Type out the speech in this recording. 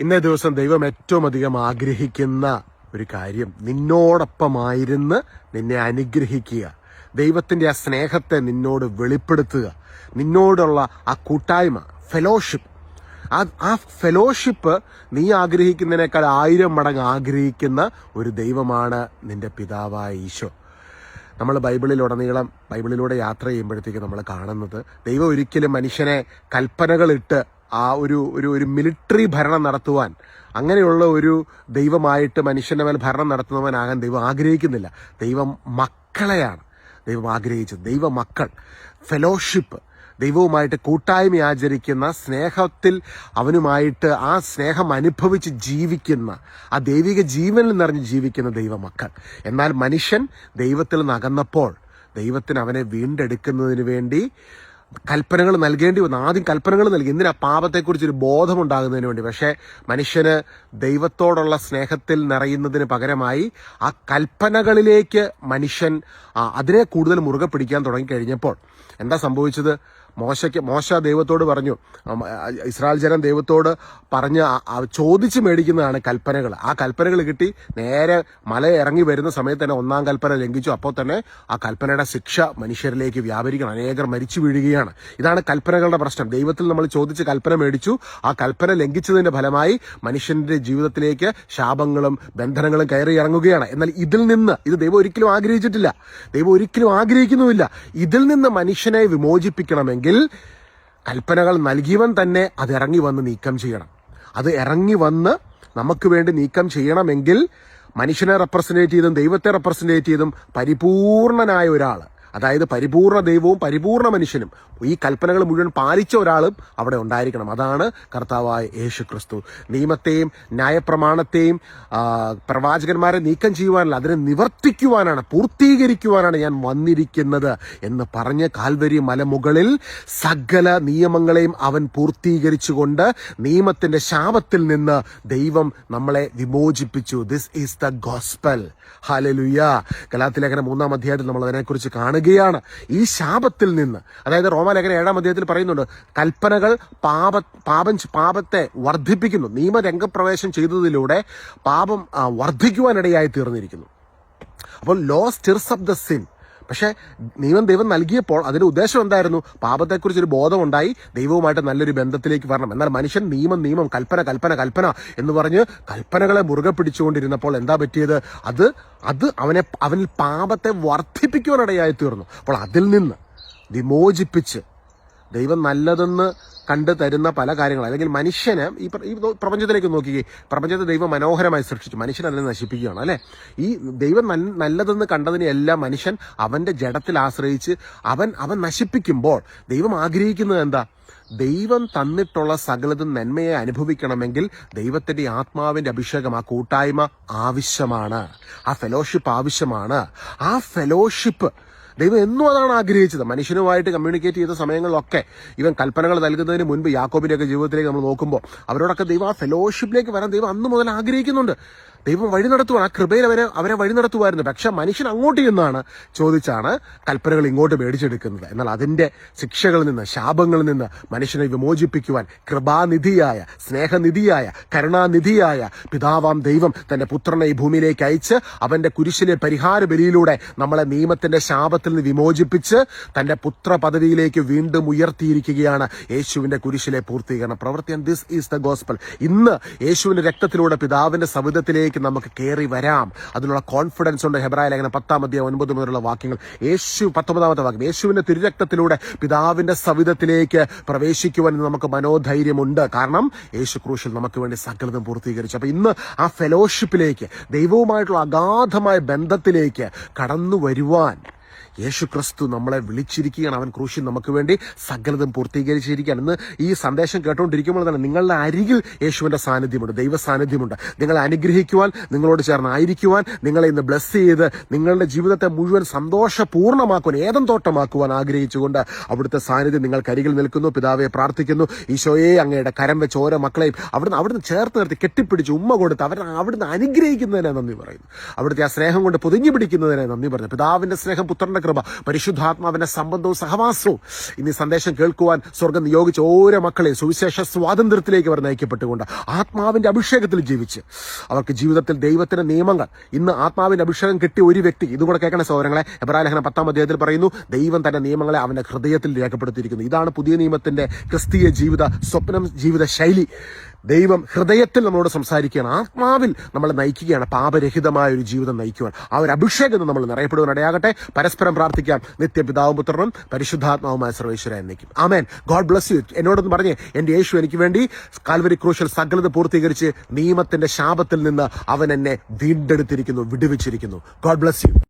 ഇന്നേ ദിവസം ദൈവം ഏറ്റവും അധികം ആഗ്രഹിക്കുന്ന ഒരു കാര്യം നിന്നോടൊപ്പമായിരുന്ന് നിന്നെ അനുഗ്രഹിക്കുക, ദൈവത്തിന്റെ ആ സ്നേഹത്തെ നിന്നോട് വെളിപ്പെടുത്തുക, നിന്നോടുള്ള ആ കൂട്ടായ്മ, ഫെലോഷിപ്പ്. ആ ഫെലോഷിപ്പ് നീ ആഗ്രഹിക്കുന്നതിനേക്കാൾ 1000 മടങ്ങ് ആഗ്രഹിക്കുന്ന ഒരു ദൈവമാണ് നിന്റെ പിതാവായ ഈശോ. നമ്മൾ ബൈബിളിലൂടെ യാത്ര ചെയ്യുമ്പോഴത്തേക്ക് നമ്മൾ കാണുന്നത് ദൈവം ഒരിക്കലും മനുഷ്യനെ കൽപ്പനകളിട്ട് ആ ഒരു മിലിറ്ററി ഭരണം നടത്തുവാൻ, അങ്ങനെയുള്ള ഒരു ദൈവമായിട്ട് മനുഷ്യന്റെ മേൽ ഭരണം നടത്തുന്നവനാകാൻ ദൈവം ആഗ്രഹിക്കുന്നില്ല. ദൈവം മക്കളെയാണ് ദൈവം ആഗ്രഹിച്ചത്. ദൈവമക്കൾ, ഫെലോഷിപ്പ്, ദൈവവുമായിട്ട് കൂട്ടായ്മ ആചരിക്കുന്ന, സ്നേഹത്തിൽ അവനുമായിട്ട് ആ സ്നേഹം അനുഭവിച്ച് ജീവിക്കുന്ന, ആ ദൈവിക ജീവനിൽ നിറഞ്ഞ് ജീവിക്കുന്ന ദൈവമക്കൾ. എന്നാൽ മനുഷ്യൻ ദൈവത്തിൽ നകന്നപ്പോൾ ദൈവത്തിന് അവനെ വീണ്ടെടുക്കുന്നതിന് വേണ്ടി കൽപ്പനകൾ നൽകേണ്ടി വന്നു. ആദ്യം കൽപ്പനകൾ നൽകി. എന്തിനാ? പാപത്തെക്കുറിച്ചൊരു ബോധമുണ്ടാകുന്നതിന് വേണ്ടി. പക്ഷേ മനുഷ്യന് ദൈവത്തോടുള്ള സ്നേഹത്തിൽ നിറയുന്നതിന് പകരമായി ആ കൽപ്പനകളിലേക്ക് മനുഷ്യൻ അതിനെ കൂടുതൽ മുറുകെ പിടിക്കാൻ തുടങ്ങിക്കഴിഞ്ഞപ്പോൾ എന്താ സംഭവിച്ചത്? മോശ ദൈവത്തോട് പറഞ്ഞു, ഇസ്രായേൽ ജനം ദൈവത്തോട് പറഞ്ഞ് ചോദിച്ച് മേടിക്കുന്നതാണ് കൽപ്പനകൾ. ആ കൽപ്പനകൾ കിട്ടി നേരെ മല ഇറങ്ങി വരുന്ന സമയത്ത് തന്നെ 1-ാം കൽപ്പന ലംഘിച്ചു. അപ്പോൾ തന്നെ ആ കൽപ്പനയുടെ ശിക്ഷ മനുഷ്യരിലേക്ക് വ്യാപരിക്കണം. അനേകർ മരിച്ചു വീഴുകയാണ്. ഇതാണ് കൽപ്പനകളുടെ പ്രശ്നം. ദൈവത്തിൽ നമ്മൾ ചോദിച്ച് കൽപ്പന മേടിച്ചു. ആ കൽപ്പന ലംഘിച്ചതിന്റെ ഫലമായി മനുഷ്യന്റെ ജീവിതത്തിലേക്ക് ശാപങ്ങളും ബന്ധനങ്ങളും കയറി ഇറങ്ങുകയാണ്. എന്നാൽ ഇതിൽ നിന്ന്, ഇത് ദൈവം ഒരിക്കലും ആഗ്രഹിച്ചിട്ടില്ല, ദൈവം ഒരിക്കലും ആഗ്രഹിക്കുന്നുമില്ല. ഇതിൽ നിന്ന് മനുഷ്യനെ വിമോചിപ്പിക്കണമെങ്കിൽ കൽപ്പനകൾ നൽകിയവൻ തന്നെ അത് ഇറങ്ങി വന്ന് നീക്കം ചെയ്യണം. അത് ഇറങ്ങി വന്ന് നമുക്ക് വേണ്ടി നീക്കം ചെയ്യണമെങ്കിൽ മനുഷ്യനെ റെപ്രസെന്റേറ്റ് ചെയ്തും ദൈവത്തെ റെപ്രസെന്റേറ്റ് ചെയ്തും പരിപൂർണനായ ഒരാൾ, അതായത് പരിപൂർണ ദൈവവും പരിപൂർണ മനുഷ്യനും ഈ കൽപ്പനകൾ മുഴുവൻ പാലിച്ച ഒരാളും അവിടെ ഉണ്ടായിരിക്കണം. അതാണ് കർത്താവായ യേശു ക്രിസ്തു. നിയമത്തെയും ന്യായപ്രമാണത്തെയും പ്രവാചകന്മാരെ നീക്കം ചെയ്യുവാനല്ല, അതിനെ നിവർത്തിക്കുവാനാണ്, പൂർത്തീകരിക്കുവാനാണ് ഞാൻ വന്നിരിക്കുന്നത് എന്ന് പറഞ്ഞ് കാൽവരി മലമുകളിൽ സകല നിയമങ്ങളെയും അവൻ പൂർത്തീകരിച്ചുകൊണ്ട് നിയമത്തിന്റെ ശാപത്തിൽ നിന്ന് ദൈവം നമ്മളെ വിമോചിപ്പിച്ചു. This is the gospel. Hallelujah. ഗലാത്യലേഖനം 3-ാം അധ്യായത്തിൽ നമ്മൾ അതിനെക്കുറിച്ച് കാണുകയാണ്. ഈ ശാപത്തിൽ നിന്ന്, അതായത് റോമാലേഖനം 7-ാം അധ്യായത്തിൽ പറയുന്നുണ്ട്, കൽപ്പനകൾ പാപത്തെ വർദ്ധിപ്പിക്കുന്നു. നിയമരംഗപ്രവേശം ചെയ്തതിലൂടെ പാപം വർദ്ധിക്കുവാനിടയായി തീർന്നിരിക്കുന്നു. അപ്പോൾ ലോ സ്റ്റിർസ് അപ്പ് ദ സിൻ. പക്ഷെ ദൈവം നൽകിയപ്പോൾ അതിന്റെ ഉദ്ദേശം എന്തായിരുന്നു? പാപത്തെക്കുറിച്ചൊരു ബോധമുണ്ടായി, ദൈവവുമായിട്ട് നല്ലൊരു ബന്ധത്തിലേക്ക് വരണം. എന്നാൽ മനുഷ്യൻ നിയമം കൽപ്പന എന്ന് പറഞ്ഞ് കൽപ്പനകളെ മുറുകെ പിടിച്ചുകൊണ്ടിരുന്നപ്പോൾ എന്താ പറ്റിയത്? അത് അവനിൽ പാപത്തെ വർദ്ധിപ്പിക്കുവാനിടയായി തീർന്നു. അപ്പോൾ അതിൽ നിന്ന് വിമോചിപ്പിച്ച് ദൈവം നല്ലതെന്ന് കണ്ടു തരുന്ന പല കാര്യങ്ങൾ, അല്ലെങ്കിൽ മനുഷ്യന് ഈ പ്രപഞ്ചത്തിലേക്ക് നോക്കിക്കേ, പ്രപഞ്ചത്തെ ദൈവം മനോഹരമായി സൃഷ്ടിച്ചു, മനുഷ്യൻ അതിനെ നശിപ്പിക്കുകയാണ് അല്ലെ. ഈ ദൈവം നല്ലതെന്ന് കണ്ടതിനെല്ലാം മനുഷ്യൻ അവന്റെ ജഡത്തിൽ ആശ്രയിച്ച് അവൻ നശിപ്പിക്കുമ്പോൾ ദൈവം ആഗ്രഹിക്കുന്നത് എന്താ? ദൈവം തന്നിട്ടുള്ള സകലതും നന്മയെ അനുഭവിക്കണമെങ്കിൽ ദൈവത്തിന്റെ ആത്മാവിന്റെ അഭിഷേകം, ആ കൂട്ടായ്മ ആവശ്യമാണ്, ആ ഫെലോഷിപ്പ് ആവശ്യമാണ്. ആ ഫെലോഷിപ്പ് ദൈവം എന്നും അതാണ് ആഗ്രഹിച്ചത്. മനുഷ്യനുമായിട്ട് കമ്മ്യൂണിക്കേറ്റ് ചെയ്ത സമയങ്ങളിലൊക്കെ, ഇവൻ കൽപ്പനകൾ നൽകുന്നതിന് മുൻപ് യാക്കോബിന്റെയൊക്കെ ജീവിതത്തിലേക്ക് നമ്മൾ നോക്കുമ്പോൾ അവരോടൊക്കെ ദൈവം ആ ഫെലോഷിപ്പിലേക്ക് വരാൻ ദൈവം അന്ന് മുതൽ ആഗ്രഹിക്കുന്നുണ്ട്. ദൈവം വഴി നടത്തുവാണ്, ആ കൃപയിൽ അവരെ വഴി നടത്തുമായിരുന്നു. പക്ഷെ മനുഷ്യൻ അങ്ങോട്ട് ചെന്നാണ് ചോദിച്ചാണ് കൽപ്പനകൾ ഇങ്ങോട്ട് മേടിച്ചെടുക്കുന്നത്. എന്നാൽ അതിന്റെ ശിക്ഷകളിൽ നിന്ന്, ശാപങ്ങളിൽ നിന്ന് മനുഷ്യനെ വിമോചിപ്പിക്കുവാൻ കൃപാനിധിയായ, സ്നേഹനിധിയായ, കരുണാനിധിയായ പിതാവാം ദൈവം തന്റെ പുത്രനെ ഈ ഭൂമിയിലേക്ക് അയച്ച് അവന്റെ കുരിശിലെ പരിഹാര ബലിയിലൂടെ നമ്മളെ നിയമത്തിന്റെ ശാപത്തിൽ നിന്ന് വിമോചിപ്പിച്ച് തന്റെ പുത്ര പദവിയിലേക്ക് വീണ്ടും ഉയർത്തിയിരിക്കുകയാണ്. യേശുവിന്റെ കുരിശിലെ പൂർത്തീകരണ പ്രവൃത്തി. This is the gospel. ഇന്ന് യേശുവിന്റെ രക്തത്തിലൂടെ പിതാവിന്റെ സവിധത്തിലേക്ക് നമുക്ക് കയറി വരാം. അതിനുള്ള കോൺഫിഡൻസ് ഉണ്ട്. ഹെബ്രായ ലേഖനം 10-ാം അധ്യായം 9 മുതലുള്ള വാക്യങ്ങൾ. 19-ാമത്തെ വാക്യം, യേശുവിന്റെ തിരുരക്തത്തിലൂടെ പിതാവിന്റെ സവിധത്തിലേക്ക് പ്രവേശിക്കുവാൻ നമുക്ക് മനോധൈര്യമുണ്ട്. കാരണം യേശു ക്രൂശിൽ നമുക്ക് വേണ്ടി സകലതും പൂർത്തീകരിച്ചു. അപ്പൊ ഇന്ന് ആ ഫെലോഷിപ്പിലേക്ക്, ദൈവവുമായിട്ടുള്ള അഗാധമായ ബന്ധത്തിലേക്ക് കടന്നു വരുവാൻ യേശു ക്രിസ്തു നമ്മളെ വിളിച്ചിരിക്കുകയാണ്. അവൻ ക്രൂശിൽ നമുക്ക് വേണ്ടി സകലതും പൂർത്തീകരിച്ചിരിക്കുകയാണ്. ഇന്ന് ഈ സന്ദേശം കേട്ടുകൊണ്ടിരിക്കുമ്പോൾ തന്നെ നിങ്ങളുടെ അരികിൽ യേശുവിന്റെ സാന്നിധ്യമുണ്ട്, ദൈവ സാന്നിധ്യമുണ്ട്. നിങ്ങളെ അനുഗ്രഹിക്കുവാൻ, നിങ്ങളോട് ചേർന്നായിരിക്കുവാൻ, നിങ്ങളെ ഇന്ന് ബ്ലസ് ചെയ്ത് നിങ്ങളുടെ ജീവിതത്തെ മുഴുവൻ സന്തോഷപൂർണ്ണമാക്കുവാൻ, ഏതം തോട്ടമാക്കുവാൻ ആഗ്രഹിച്ചുകൊണ്ട് അവിടുത്തെ സാന്നിധ്യം നിങ്ങൾക്കരികിൽ നിൽക്കുന്നു. പിതാവെ പ്രാർത്ഥിക്കുന്നു, ഈശോയെ അങ്ങയുടെ കരം വെച്ച് ഓരോ മക്കളെയും അവിടുന്ന് ചേർത്ത് നിർത്തി കെട്ടിപ്പിടിച്ച് ഉമ്മ കൊടുത്ത് അവിടുന്ന് അനുഗ്രഹിക്കുന്നതിനെ നന്ദി പറയുന്നു. അവിടുത്തെ ആ സ്നേഹം കൊണ്ട് പൊതിഞ്ഞു പിടിക്കുന്നതിനെ നന്ദി പറഞ്ഞു. പിതാവിന്റെ സ്നേഹം പുത്രന്റെ കൃപ, പരിശുദ്ധാത്മാവിന്റെ സംബന്ധവും സഹവാസവും ഇന്ന് ഈ സന്ദേശം കേൾക്കുവാൻ സ്വർഗം നിയോഗിച്ച ഓരോ മക്കളെയും സുവിശേഷ സ്വാതന്ത്ര്യത്തിലേക്ക് അവർ നയിക്കപ്പെട്ടുകൊണ്ട് ആത്മാവിന്റെ അഭിഷേകത്തിൽ ജീവിച്ച് അവർക്ക് ജീവിതത്തിൽ ദൈവത്തിന്റെ നിയമങ്ങൾ, ഇന്ന് ആത്മാവിന്റെ അഭിഷേകം കിട്ടിയ ഒരു വ്യക്തി, ഇതും കൂടെ കേൾക്കണ സഹോദരങ്ങളെ, എബ്രായ ലേഖനം 10-ാം അധ്യായത്തിൽ പറയുന്നു, ദൈവം തന്റെ നിയമങ്ങളെ അവന്റെ ഹൃദയത്തിൽ രേഖപ്പെടുത്തിയിരിക്കുന്നു. ഇതാണ് പുതിയ നിയമത്തിന്റെ ക്രിസ്തീയ ജീവിത സ്വപ്നം, ജീവിത ശൈലി. ദൈവം ഹൃദയത്തിൽ നമ്മളോട് സംസാരിക്കുകയാണ്, ആത്മാവിൽ നമ്മളെ നയിക്കുകയാണ്, പാപരഹിതമായ ഒരു ജീവിതം നയിക്കുവാൻ. ആ ഒരു അഭിഷേകം നമ്മൾ നിറയപ്പെടുവാൻ ഇടയാകട്ടെ. പരസ്പരം പ്രാർത്ഥിക്കാം. നിത്യപിതാവും പുത്രനും പരിശുദ്ധാത്മാവുമായ സർവേശ്വര എന്നേക്കും. ആമേൻ. God bless you. എന്നോടൊന്ന് പറഞ്ഞേ, എന്റെ യേശു എനിക്ക് വേണ്ടി കാൽവരി ക്രൂശിൽ സകലത പൂർത്തീകരിച്ച് നിയമത്തിന്റെ ശാപത്തിൽ നിന്ന് അവൻ എന്നെ വീണ്ടെടുത്തിരിക്കുന്നു, വിടുവിച്ചിരിക്കുന്നു. God bless U.